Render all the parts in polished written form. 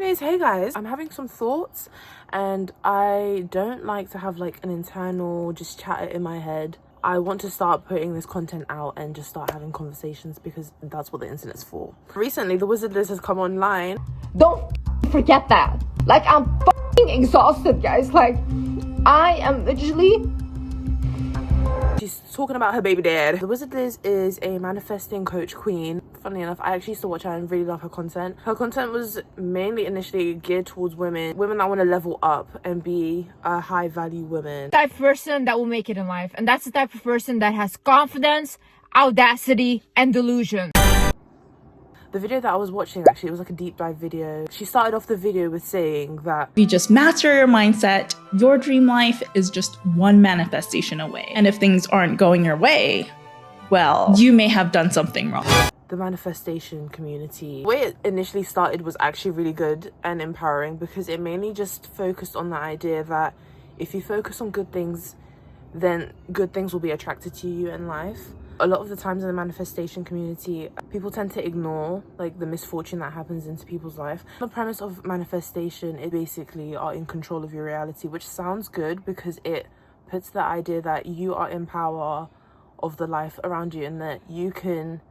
Anyways, hey guys, I'm having some thoughts and I don't like to have like an internal just chatter in my head. I want to start putting this content out and just start having conversations because that's what the internet's for. Recently, the wizard list has come online. Don't forget that. Like, I'm exhausted, guys. Like, I am literally... She's talking about her baby dad. The Wizard Liz is a manifesting coach queen. Funnily enough, I actually used to watch her and really love her content. Her content was mainly initially geared towards women that want to level up and be a high value woman. Type of person that will make it in life, and that's the type of person that has confidence, audacity, and delusion. The video that I was watching, actually, it was like a deep dive video. She started off the video with saying that if you just master your mindset, your dream life is just one manifestation away. And if things aren't going your way, well, you may have done something wrong. The manifestation community, the way it initially started was actually really good and empowering because it mainly just focused on the idea that if you focus on good things, then good things will be attracted to you in life. A lot of the times in the manifestation community, people tend to ignore like the misfortune that happens into people's life. The premise of manifestation is basically are in control of your reality, which sounds good because it puts the idea that you are in power of the life around you and that you can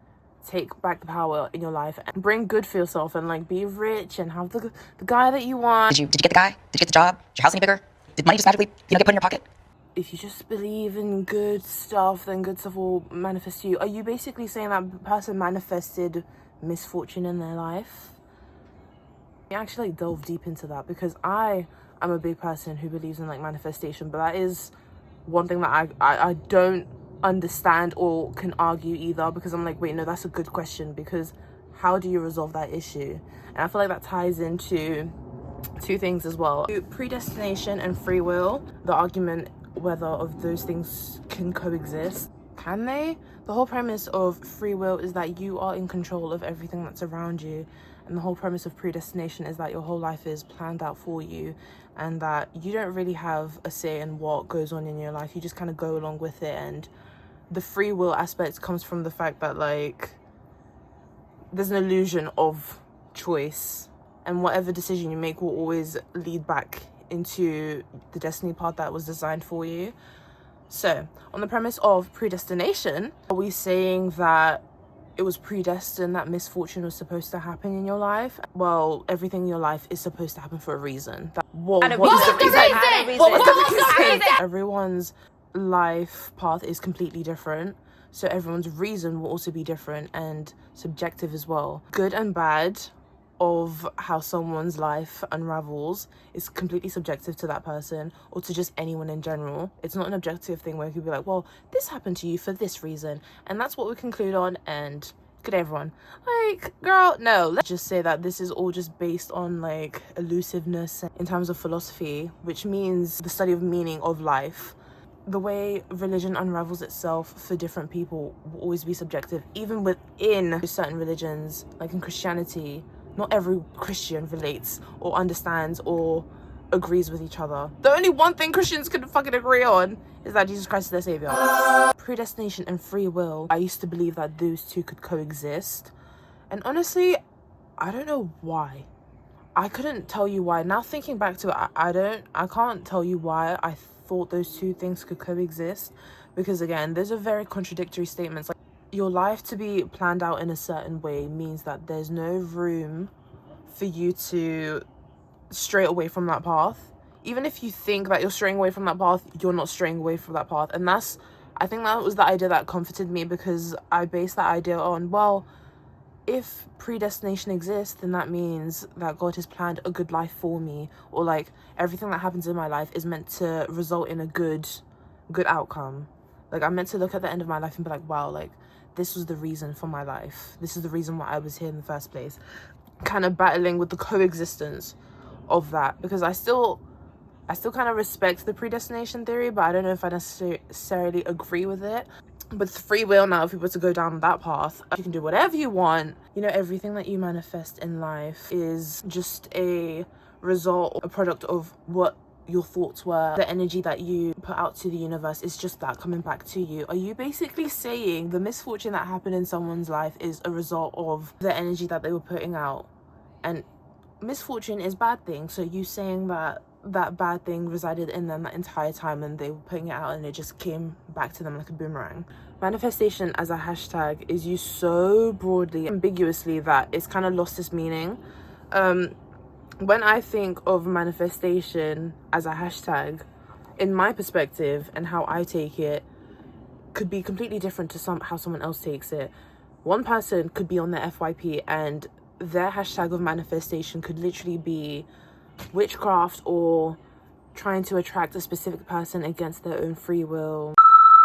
take back the power in your life and bring good for yourself and like be rich and have the guy that you want. Did you get the guy? Did you get the job? Is your house any bigger? Did money just magically get put in your pocket? If you just believe in good stuff, then good stuff will manifest to you. Are you basically saying that person manifested misfortune in their life? I actually like delve deep into that because I am a big person who believes in like manifestation, but that is one thing that I don't understand or can argue either, because I'm like, wait, no, that's a good question, because how do you resolve that issue? And I feel like that ties into two things as well: predestination and free will. The argument whether of those things can coexist. Can they? The whole premise of free will is that you are in control of everything that's around you, and the whole premise of predestination is that your whole life is planned out for you and that you don't really have a say in what goes on in your life. You just kind of go along with it. And the free will aspect comes from the fact that like there's an illusion of choice, and whatever decision you make will always lead back into the destiny path that was designed for you. So on the premise of predestination, are we saying that it was predestined that misfortune was supposed to happen in your life? Well, everything in your life is supposed to happen for a reason. What is the reason? Everyone's life path is completely different, so everyone's reason will also be different and subjective as well. Good and bad of how someone's life unravels is completely subjective to that person or to just anyone in general. It's not an objective thing where you could be like, well, this happened to you for this reason and that's what we conclude on, and good day everyone. Like, girl, no, let's just say that this is all just based on like elusiveness in terms of philosophy, which means the study of meaning of life. The way religion unravels itself for different people will always be subjective, even within certain religions. Like in Christianity, not every Christian relates or understands or agrees with each other. The only one thing Christians can fucking agree on is that Jesus Christ is their savior. Predestination and free will, I used to believe that those two could coexist. And honestly, I don't know why. I couldn't tell you why. Now thinking back to it, I can't tell you why I thought those two things could coexist. Because again, those are very contradictory statements. Like, your life to be planned out in a certain way means that there's no room for you to stray away from that path. Even if you think that you're straying away from that path, you're not straying away from that path. And I think that was the idea that comforted me, because I based that idea on, well, if predestination exists, then that means that God has planned a good life for me, or like everything that happens in my life is meant to result in a good outcome. Like, I'm meant to look at the end of my life and be like, wow, like this was the reason for my life. This is the reason why I was here in the first place. Kind of battling with the coexistence of that, because I still kind of respect the predestination theory, but I don't know if I necessarily agree with it. But free will, now if you were to go down that path, you can do whatever you want. You know, everything that you manifest in life is just a result, a product of what your thoughts were. The energy that you put out to the universe is just that coming back to you. Are you basically saying the misfortune that happened in someone's life is a result of the energy that they were putting out? And misfortune is bad thing, so you saying that that bad thing resided in them that entire time and they were putting it out and it just came back to them like a boomerang. Manifestation as a hashtag is used so broadly, ambiguously, that it's kind of lost its meaning. When I think of manifestation as a hashtag, in my perspective and how I take it, could be completely different to how someone else takes it. One person could be on their FYP and their hashtag of manifestation could literally be witchcraft or trying to attract a specific person against their own free will.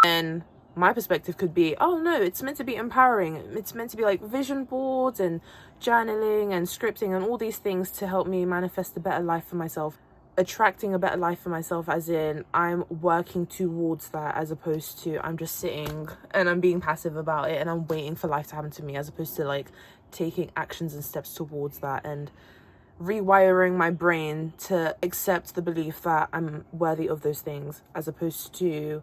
And my perspective could be, oh no, it's meant to be empowering. It's meant to be like vision boards and journaling and scripting and all these things to help me manifest a better life for myself. Attracting a better life for myself, as in I'm working towards that, as opposed to I'm just sitting and I'm being passive about it and I'm waiting for life to happen to me, as opposed to like taking actions and steps towards that and rewiring my brain to accept the belief that I'm worthy of those things, as opposed to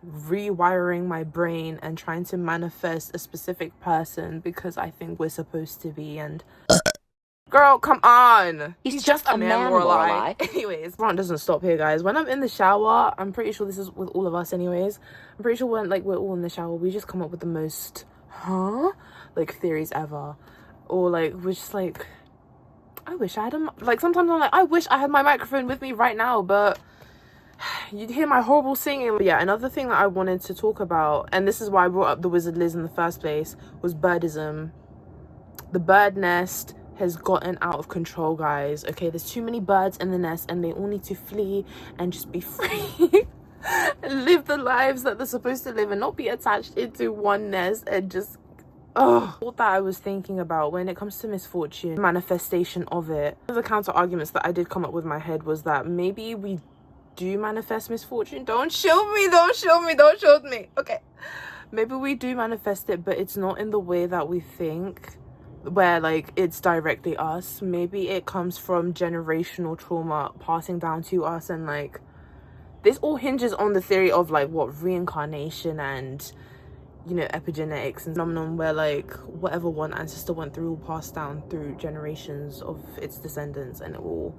rewiring my brain and trying to manifest a specific person because I think we're supposed to be. And girl, come on, he's just a man, Lorelai. Anyways, rant doesn't stop here, guys. When I'm in the shower, I'm pretty sure this is with all of us anyways, I'm pretty sure when like we're all in the shower, we just come up with the most like theories ever. Or like we're just like, I wish I had like sometimes I'm like, I wish I had my microphone with me right now, but you'd hear my horrible singing. But yeah, another thing that I wanted to talk about, and this is why I brought up the Wizard Liz in the first place, was birdism. The bird nest has gotten out of control, guys. Okay, there's too many birds in the nest and they all need to flee and just be free and live the lives that they're supposed to live and not be attached into one nest and just all that I was thinking about when it comes to misfortune, manifestation of it. One of the counter arguments that I did come up with in my head was that maybe we do manifest misfortune. Don't shield me. Okay, maybe we do manifest it, but it's not in the way that we think, where like it's directly us. Maybe it comes from generational trauma passing down to us, and like this all hinges on the theory of like what reincarnation and, you know, epigenetics and phenomenon where like whatever one ancestor went through will pass down through generations of its descendants and it will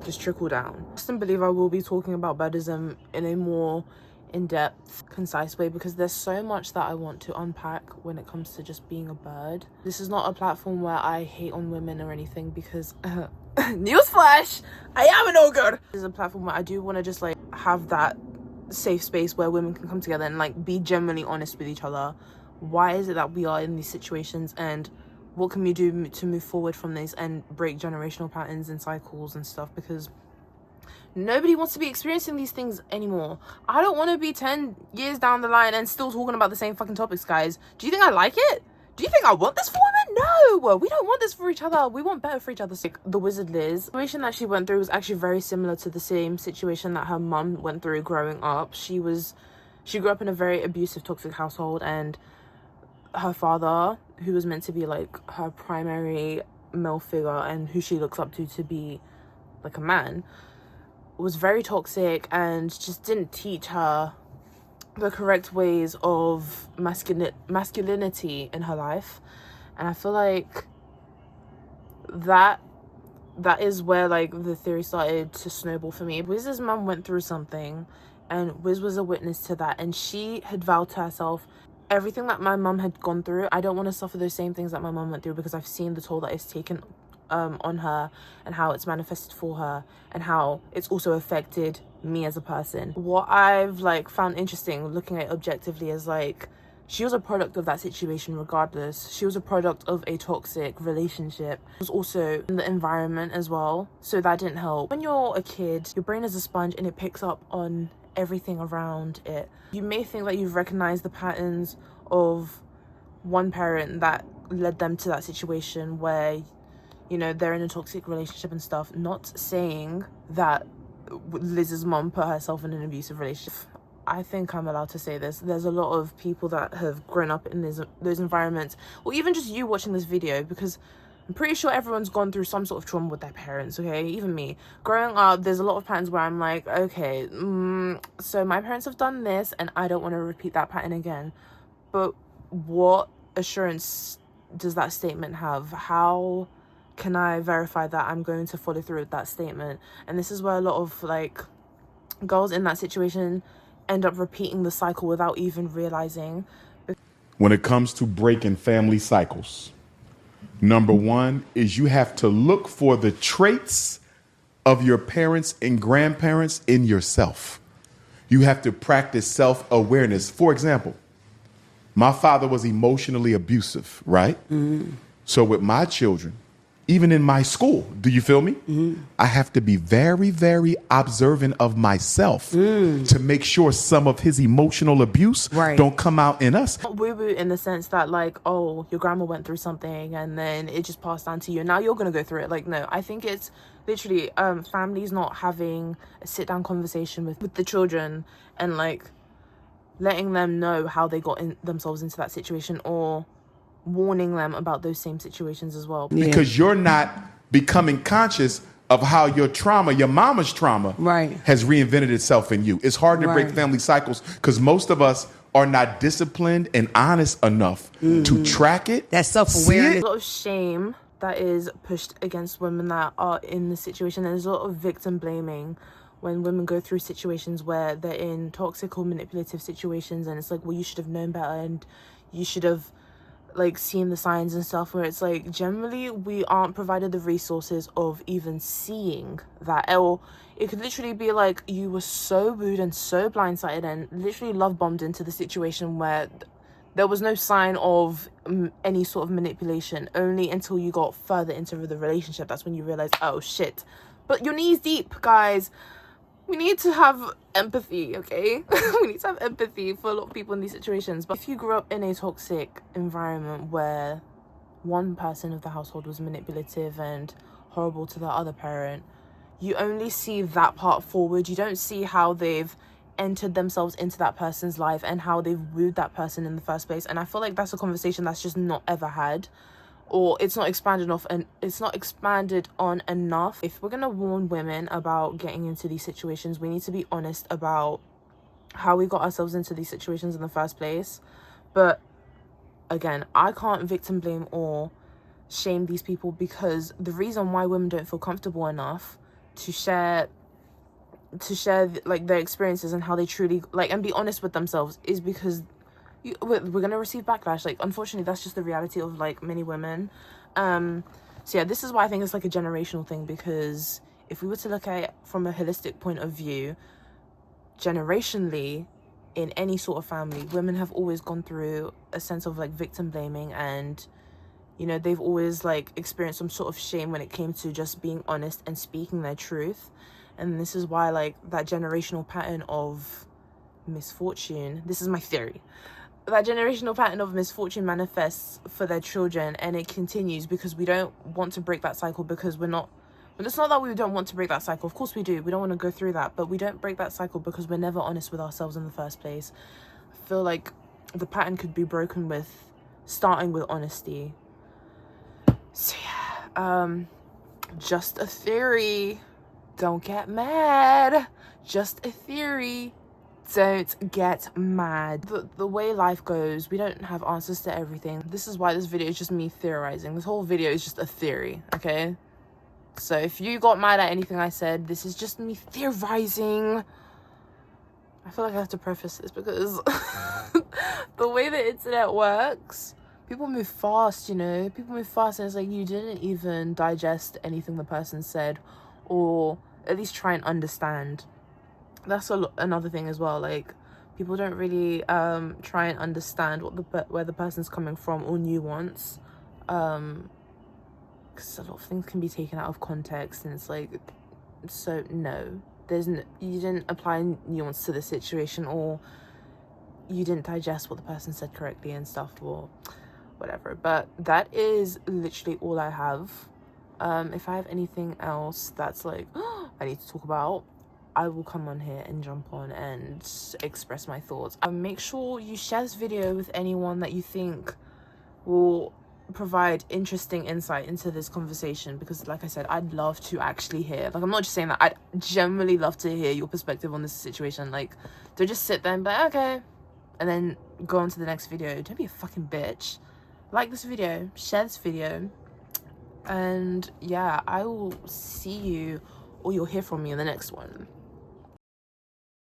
just trickle down. I just believe I will be talking about Buddhism in a more in-depth, concise way, because there's so much that I want to unpack when it comes to just being a bird. This is not a platform where I hate on women or anything, because newsflash, I am an ogre. This is a platform where I do want to just like have that safe space where women can come together and like be genuinely honest with each other. Why is it that we are in these situations, and what can we do to move forward from this and break generational patterns and cycles and stuff? Because nobody wants to be experiencing these things anymore. I don't want to be 10 years down the line and still talking about the same fucking topics, guys. Do you think I like it? Do you think I want this for women? No, we don't want this for each other. We want better for each other. Like the Wizard Liz, the situation that she went through was actually very similar to the same situation that her mum went through growing up. She grew up in a very abusive, toxic household, and her father, who was meant to be like her primary male figure and who she looks up to be like a man, was very toxic and just didn't teach her the correct ways of masculinity in her life. And I feel like that is where like the theory started to snowball for me. Wiz's mum went through something and Wiz was a witness to that, and she had vowed to herself, everything that my mum had gone through, I don't want to suffer those same things that my mum went through, because I've seen the toll that it's taken on her and how it's manifested for her and how it's also affected me as a person. What I've like found interesting looking at it objectively is like she was a product of that situation regardless. She was a product of a toxic relationship. It was also in the environment as well, so that didn't help. When you're a kid, your brain is a sponge and it picks up on everything around it. You may think that you've recognized the patterns of one parent that led them to that situation where, you know, they're in a toxic relationship and stuff. Not saying that Liz's mom put herself in an abusive relationship. I think I'm allowed to say this. There's a lot of people that have grown up in those environments, or even just you watching this video, because I'm pretty sure everyone's gone through some sort of trauma with their parents, okay? Even me. Growing up, there's a lot of patterns where I'm like, okay, so my parents have done this and I don't want to repeat that pattern again. But what assurance does that statement have? How can I verify that I'm going to follow through with that statement? And this is where a lot of like girls in that situation end up repeating the cycle without even realizing. When it comes to breaking family cycles, number one is you have to look for the traits of your parents and grandparents in yourself. You have to practice self-awareness. For example, my father was emotionally abusive, right? So with my children, even in my school, do you feel me? I have to be very, very observant of myself to make sure some of his emotional abuse don't come out in us. Not woo-woo in the sense that like, oh, your grandma went through something and then it just passed down to you and now you're gonna go through it. Like, no, I think it's literally families not having a sit-down conversation with the children and like letting them know how they got themselves into that situation, or warning them about those same situations as well. Because you're not becoming conscious of how your trauma, your mama's trauma, has reinvented itself in you. It's hard to break family cycles because most of us are not disciplined and honest enough to track it. That self-awareness. There's a lot of shame that is pushed against women that are in the situation. And there's a lot of victim blaming when women go through situations where they're in toxic or manipulative situations, and it's like, well, you should have known better and you should have like seen the signs and stuff, where it's like generally we aren't provided the resources of even seeing that. Or it could literally be like you were so wooed and so blindsided and literally love bombed into the situation where there was no sign of any sort of manipulation, only until you got further into the relationship. That's when you realize, oh shit. But you're knees deep, guys. We need to have empathy, okay? We need to have empathy for a lot of people in these situations. But if you grew up in a toxic environment where one person of the household was manipulative and horrible to the other parent, you only see that part forward. You don't see how they've entered themselves into that person's life and how they've wooed that person in the first place. And I feel like that's a conversation that's just not ever had, or it's not expanded enough, and it's not expanded on enough. If we're gonna warn women about getting into these situations, we need to be honest about how we got ourselves into these situations in the first place. But again, I can't victim blame or shame these people, because the reason why women don't feel comfortable enough to share like their experiences and how they truly like and be honest with themselves is because we're gonna receive backlash. Like, unfortunately, that's just the reality of like many women. So yeah, this is why I think it's like a generational thing, because if we were to look at it from a holistic point of view, generationally, in any sort of family, women have always gone through a sense of like victim blaming, and you know, they've always like experienced some sort of shame when it came to just being honest and speaking their truth. And this is why like that generational pattern of misfortune, this is my theory, that generational pattern of misfortune manifests for their children, and it continues because we don't want to break that cycle, because we're not, but it's not that we don't want to break that cycle. Of course we do. We don't want to go through that, but we don't break that cycle because we're never honest with ourselves in the first place. I feel like the pattern could be broken with starting with honesty. So yeah, just a theory. Don't get mad. Just a theory. Don't get mad. The way life goes, we don't have answers to everything. This is why this video is just me theorizing. This whole video is just a theory, okay? So if you got mad at anything I said, this is just me theorizing. I feel like I have to preface this because the way the internet works, people move fast, you know? People move fast, and it's like you didn't even digest anything the person said, or at least try and understand. That's another thing as well. Like, people don't really try and understand where the person's coming from, or nuance, because a lot of things can be taken out of context, and it's like, so no, you didn't apply nuance to the situation, or you didn't digest what the person said correctly and stuff, or whatever. But that is literally all I have. If I have anything else that's like I need to talk about, I will come on here and jump on and express my thoughts. Make sure you share this video with anyone that you think will provide interesting insight into this conversation, because like I said, I'd love to actually hear, like, I'm not just saying that, I'd genuinely love to hear your perspective on this situation. Like, don't just sit there and be like, okay, and then go on to the next video. Don't be a fucking bitch. Like this video, share this video, And yeah, I will see you, or you'll hear from me in the next one.